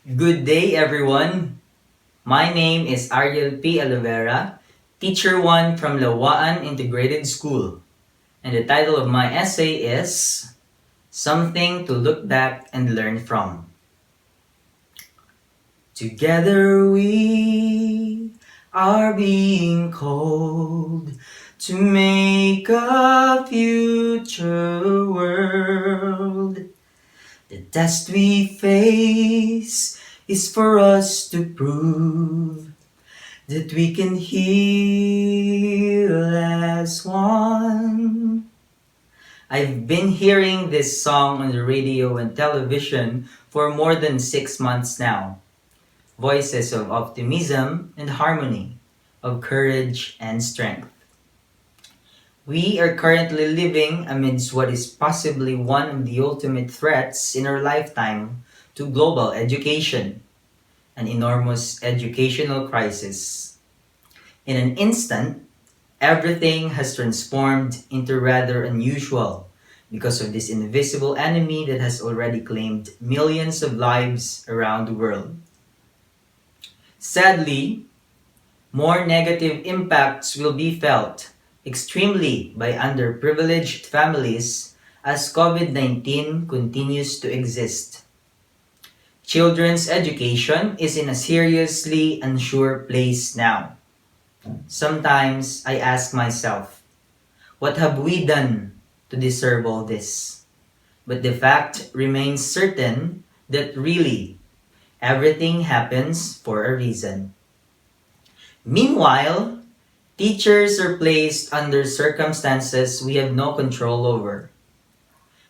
Good day, everyone. My name is Ariel P. Oliveira, Teacher 1 from Lawaan Integrated School. And the title of my essay is Something to Look Back and Learn From. Together we are being called to make a future world. The test we face is for us to prove that we can heal as one. I've been hearing this song on the radio and television for more than 6 months now. Voices of optimism and harmony, of courage and strength. We are currently living amidst what is possibly one of the ultimate threats in our lifetime to global education, an enormous educational crisis. In an instant, everything has transformed into rather unusual because of this invisible enemy that has already claimed millions of lives around the world. Sadly, more negative impacts will be felt extremely by underprivileged families as COVID-19 continues to exist. Children's education is in a seriously unsure place now. Sometimes I ask myself, what have we done to deserve all this? But the fact remains certain that really, everything happens for a reason. Meanwhile, teachers are placed under circumstances we have no control over.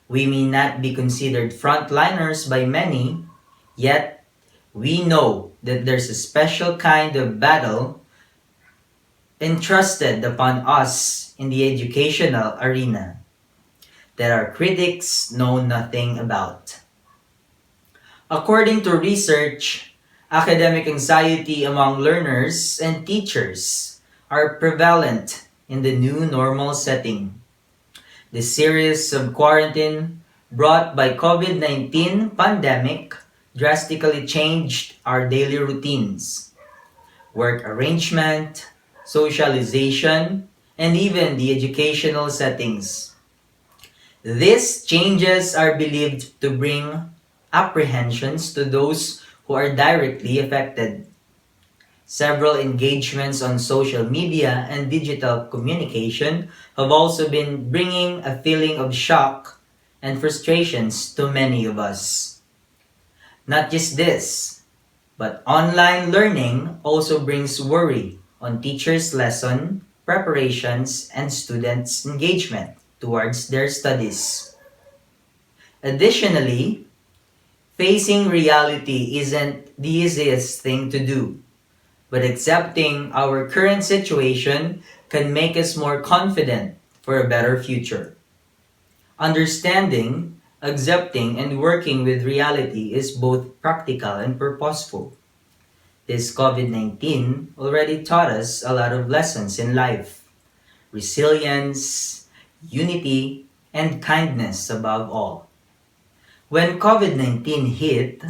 We may not be considered frontliners by many, yet we know that there's a special kind of battle entrusted upon us in the educational arena that our critics know nothing about. According to research, academic anxiety among learners and teachers are prevalent in the new normal setting. The series of quarantine brought by COVID-19 pandemic drastically changed our daily routines, work arrangement, socialization, and even the educational settings. These changes are believed to bring apprehensions to those who are directly affected. Several engagements on social media and digital communication have also been bringing a feeling of shock and frustrations to many of us. Not just this, but online learning also brings worry on teachers' lesson preparations and students' engagement towards their studies. Additionally, facing reality isn't the easiest thing to do, but accepting our current situation can make us more confident for a better future. Understanding, accepting, and working with reality is both practical and purposeful. This COVID-19 already taught us a lot of lessons in life: resilience, unity, and kindness above all. When COVID-19 hit,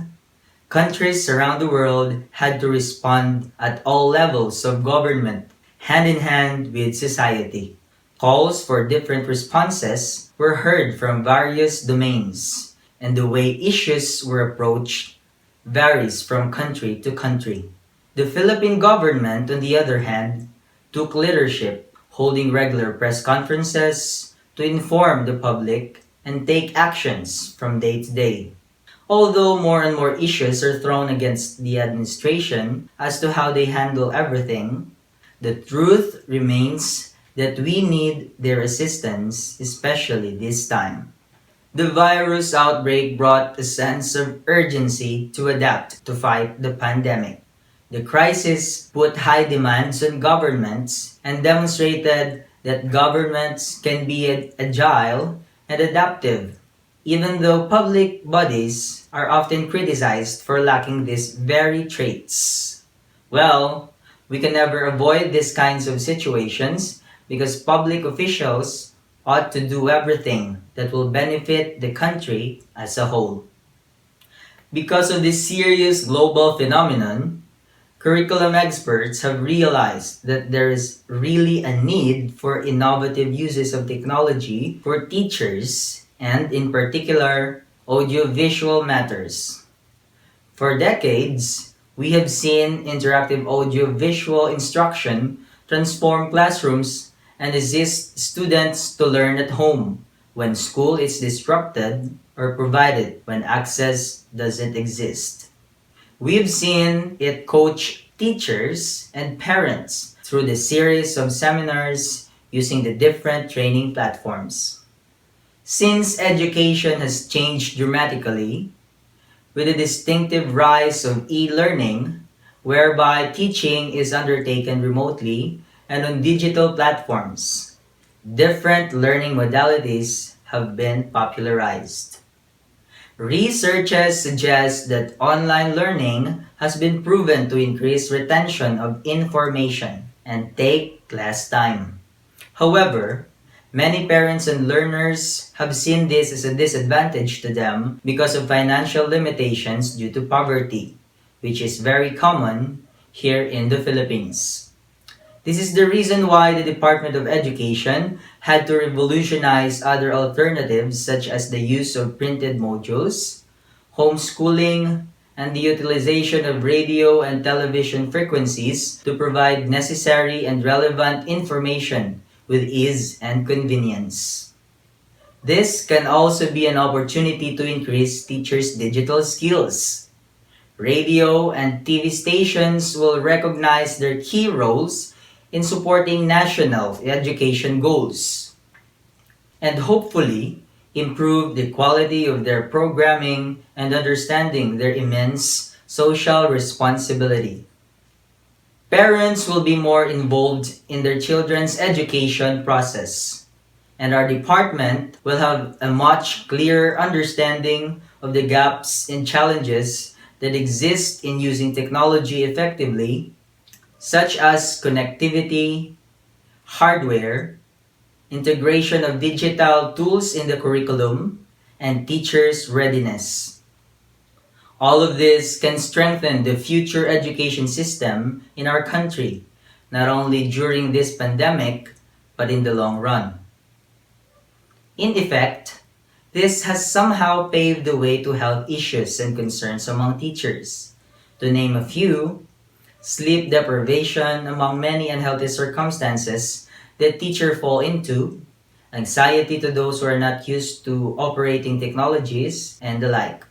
countries around the world had to respond at all levels of government, hand in hand with society. Calls for different responses were heard from various domains, and the way issues were approached varies from country to country. The Philippine government, on the other hand, took leadership, holding regular press conferences to inform the public and take actions from day to day. Although more and more issues are thrown against the administration as to how they handle everything, the truth remains that we need their assistance, especially this time. The virus outbreak brought a sense of urgency to adapt to fight the pandemic. The crisis put high demands on governments and demonstrated that governments can be agile and adaptive, even though public bodies are often criticized for lacking these very traits. Well, we can never avoid these kinds of situations because public officials ought to do everything that will benefit the country as a whole. Because of this serious global phenomenon, curriculum experts have realized that there is really a need for innovative uses of technology for teachers and, in particular, audiovisual matters. For decades, we have seen interactive audiovisual instruction transform classrooms and assist students to learn at home when school is disrupted or provided when access doesn't exist. We've seen it coach teachers and parents through the series of seminars using the different training platforms. Since education has changed dramatically, with the distinctive rise of e-learning, whereby teaching is undertaken remotely and on digital platforms, different learning modalities have been popularized. Researches suggest that online learning has been proven to increase retention of information and take less time. However, many parents and learners have seen this as a disadvantage to them because of financial limitations due to poverty, which is very common here in the Philippines. This is the reason why the Department of Education had to revolutionize other alternatives such as the use of printed modules, homeschooling, and the utilization of radio and television frequencies to provide necessary and relevant information with ease and convenience. This can also be an opportunity to increase teachers' digital skills. Radio and TV stations will recognize their key roles in supporting national education goals and hopefully improve the quality of their programming and understanding their immense social responsibility. Parents will be more involved in their children's education process, and our department will have a much clearer understanding of the gaps and challenges that exist in using technology effectively, such as connectivity, hardware, integration of digital tools in the curriculum, and teachers' readiness. All of this can strengthen the future education system in our country, not only during this pandemic, but in the long run. In effect, this has somehow paved the way to health issues and concerns among teachers. To name a few, sleep deprivation among many unhealthy circumstances that teachers fall into, anxiety to those who are not used to operating technologies, and the like.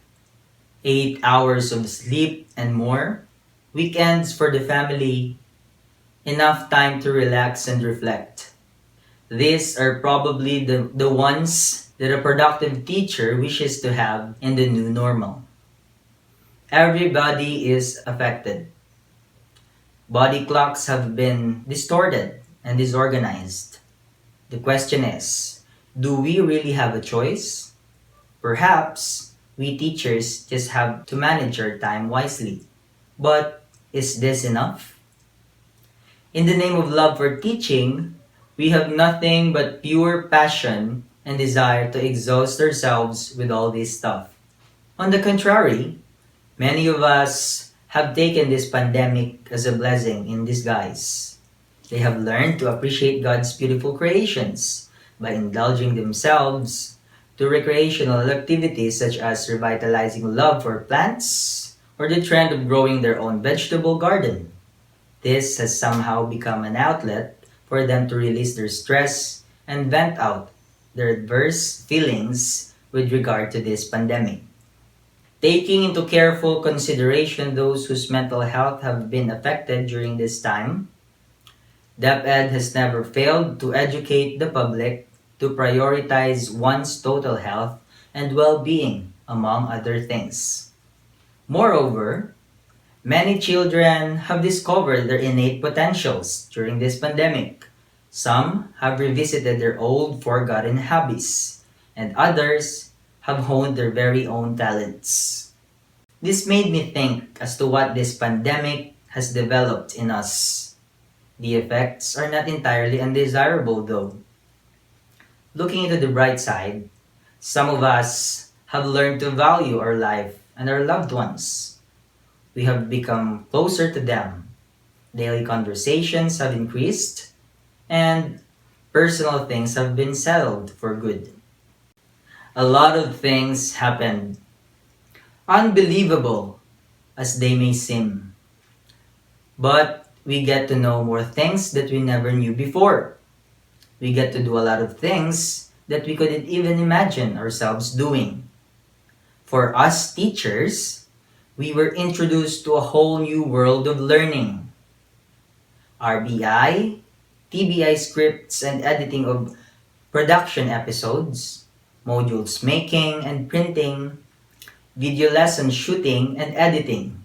8 hours of sleep and more, weekends for the family, enough time to relax and reflect. These are probably the ones that a productive teacher wishes to have in the new normal. Everybody is affected. Body clocks have been distorted and disorganized. The question is, do we really have a choice? Perhaps we teachers just have to manage our time wisely. But is this enough? In the name of love for teaching, we have nothing but pure passion and desire to exhaust ourselves with all this stuff. On the contrary, many of us have taken this pandemic as a blessing in disguise. They have learned to appreciate God's beautiful creations by indulging themselves to recreational activities such as revitalizing love for plants or the trend of growing their own vegetable garden. This has somehow become an outlet for them to release their stress and vent out their adverse feelings with regard to this pandemic. Taking into careful consideration those whose mental health have been affected during this time, DepEd has never failed to educate the public to prioritize one's total health and well-being, among other things. Moreover, many children have discovered their innate potentials during this pandemic. Some have revisited their old forgotten hobbies, and others have honed their very own talents. This made me think as to what this pandemic has developed in us. The effects are not entirely undesirable though. Looking into the bright side, some of us have learned to value our life and our loved ones. We have become closer to them. Daily conversations have increased, and personal things have been settled for good. A lot of things happened, unbelievable as they may seem. But we get to know more things that we never knew before. We get to do a lot of things that we couldn't even imagine ourselves doing. For us teachers, we were introduced to a whole new world of learning. RBI, TBI scripts and editing of production episodes, modules making and printing, video lesson shooting and editing,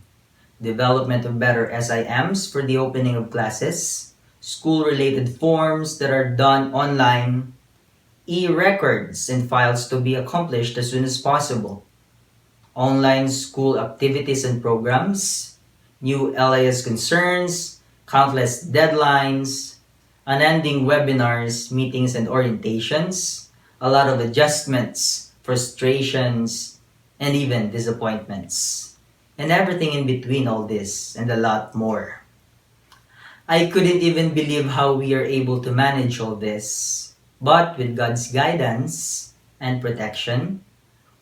development of better SIMs for the opening of classes, school-related forms that are done online, e-records and files to be accomplished as soon as possible, online school activities and programs, new LIS concerns, countless deadlines, unending webinars, meetings and orientations, a lot of adjustments, frustrations, and even disappointments. And everything in between all this and a lot more. I couldn't even believe how we are able to manage all this. But with God's guidance and protection,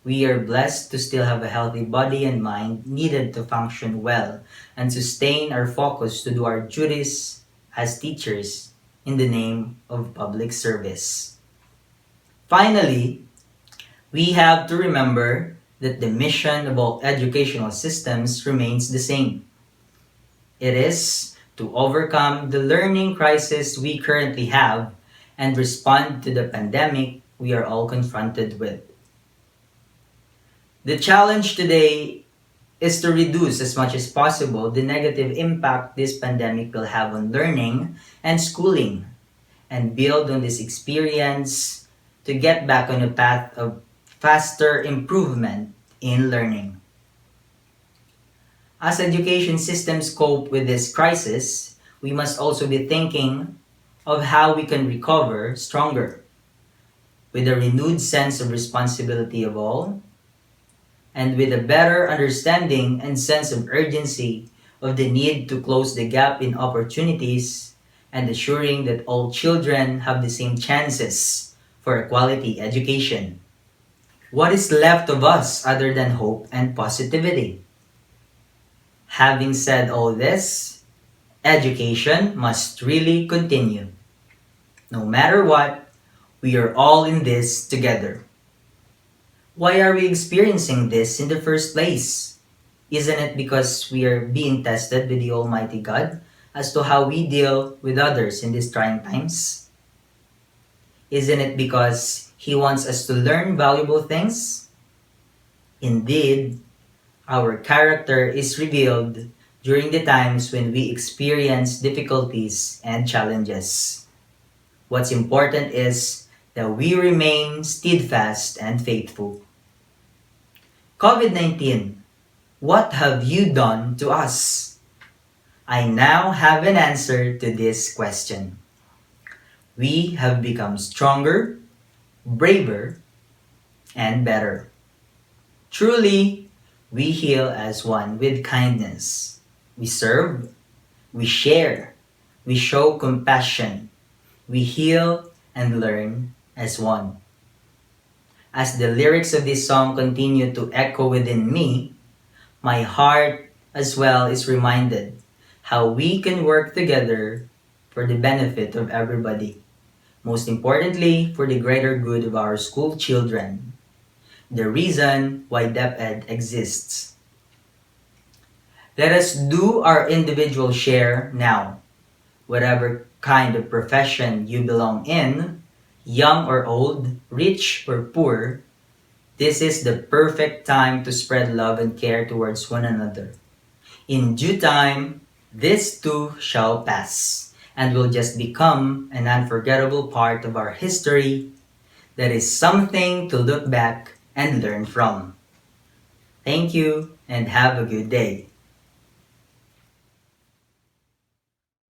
we are blessed to still have a healthy body and mind needed to function well and sustain our focus to do our duties as teachers in the name of public service. Finally, we have to remember that the mission of all educational systems remains the same. It is to overcome the learning crisis we currently have and respond to the pandemic we are all confronted with. The challenge today is to reduce as much as possible the negative impact this pandemic will have on learning and schooling, and build on this experience to get back on a path of faster improvement in learning. As education systems cope with this crisis, we must also be thinking of how we can recover stronger, with a renewed sense of responsibility of all, and with a better understanding and sense of urgency of the need to close the gap in opportunities and assuring that all children have the same chances for a quality education. What is left of us other than hope and positivity? Having said all this, education must really continue. No matter what, we are all in this together. Why are we experiencing this in the first place? Isn't it because we are being tested with the Almighty God as to how we deal with others in these trying times? Isn't it because He wants us to learn valuable things? Indeed, our character is revealed during the times when we experience difficulties and challenges. What's important is that we remain steadfast and faithful. COVID-19, what have you done to us? I now have an answer to this question. We have become stronger, braver, and better. Truly, we heal as one with kindness. We serve, we share, we show compassion, we heal and learn as one. As the lyrics of this song continue to echo within me, my heart as well is reminded how we can work together for the benefit of everybody. Most importantly, for the greater good of our school children. The reason why DepEd exists. Let us do our individual share now. Whatever kind of profession you belong in, young or old, rich or poor, this is the perfect time to spread love and care towards one another. In due time, this too shall pass and will just become an unforgettable part of our history that is something to look back and learn from. Thank you and have a good day.